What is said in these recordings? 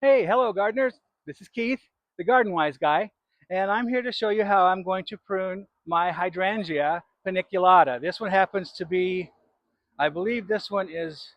Hey, hello gardeners. This is Keith, the Garden Wise guy, and I'm here to show you how I'm going to prune my Hydrangea paniculata. This one happens to be, I believe this one is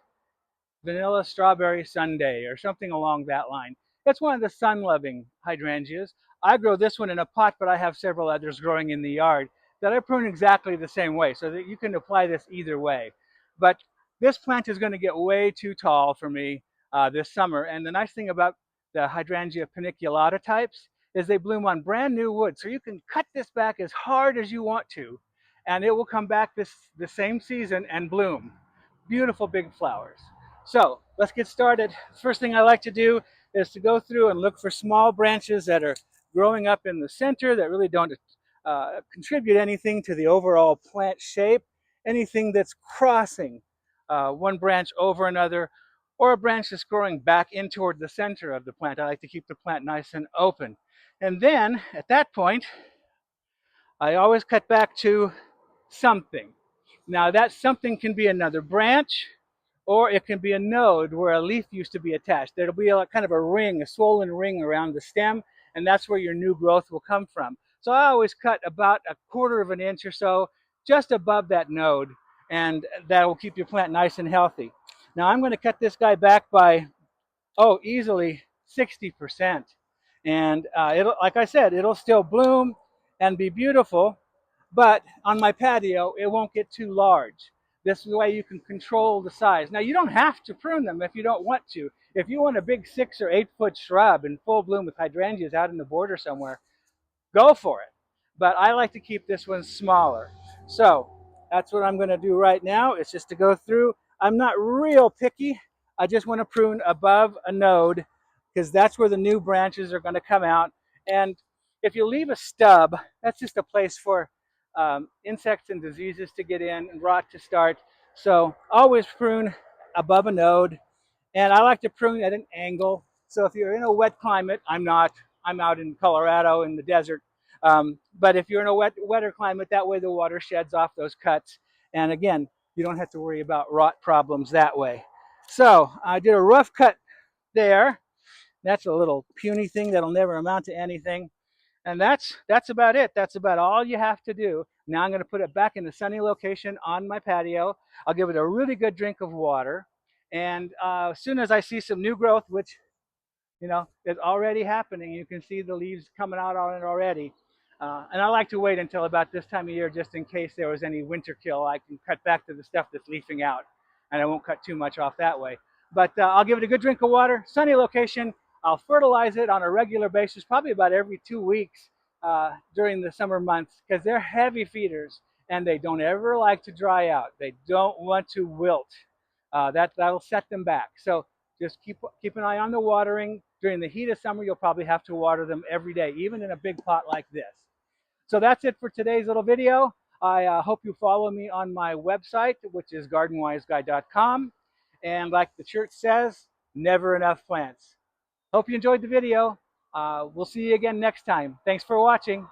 vanilla strawberry sundae or something along that line. It's one of the sun-loving hydrangeas. I grow this one in a pot, but I have several others growing in the yard that I prune exactly the same way so that you can apply this either way. But this plant is going to get way too tall for me this summer. And the nice thing about the Hydrangea paniculata types is they bloom on brand new wood. So you can cut this back as hard as you want to, and it will come back the same season and bloom. Beautiful big flowers. So let's get started. First thing I like to do is to go through and look for small branches that are growing up in the center that really don't contribute anything to the overall plant shape. Anything that's crossing one branch over another, or a branch that's growing back in toward the center of the plant. I like to keep the plant nice and open. And then at that point, I always cut back to something. Now that something can be another branch, or it can be a node where a leaf used to be attached. There'll be a kind of a ring, a swollen ring around the stem, and that's where your new growth will come from. So I always cut about a quarter of an inch or so just above that node, and that will keep your plant nice and healthy. Now I'm going to cut this guy back by, easily 60%. And it'll, like I said, it'll still bloom and be beautiful, but on my patio, it won't get too large. This way you can control the size. Now you don't have to prune them if you don't want to. If you want a big 6 or 8 foot shrub in full bloom with hydrangeas out in the border somewhere, go for it. But I like to keep this one smaller. So that's what I'm going to do right now. It's just to go through. I'm not real picky. I just want to prune above a node because that's where the new branches are going to come out. And if you leave a stub, that's just a place for insects and diseases to get in and rot to start. So always prune above a node. And I like to prune at an angle. So if you're in a wet climate, I'm not. I'm out in Colorado in the desert. But if you're in a wetter climate, that way the water sheds off those cuts. And again, you don't have to worry about rot problems that way. So I did a rough cut there. That's a little puny thing that'll never amount to anything. And that's about it. That's about all you have to do. Now I'm going to put it back in the sunny location on my patio. I'll give it a really good drink of water. And as soon as I see some new growth, which is already happening, you can see the leaves coming out on it already. And I like to wait until about this time of year just in case there was any winter kill. I can cut back to the stuff that's leafing out, and I won't cut too much off that way. But I'll give it a good drink of water, sunny location. I'll fertilize it on a regular basis, probably about every 2 weeks during the summer months, because they're heavy feeders and they don't ever like to dry out. They don't want to wilt. That'll set them back. So just keep an eye on the watering. During the heat of summer, you'll probably have to water them every day, even in a big pot like this. So that's it for today's little video. I hope you follow me on my website, which is gardenwiseguy.com. And like the shirt says, never enough plants. Hope you enjoyed the video. We'll see you again next time. Thanks for watching.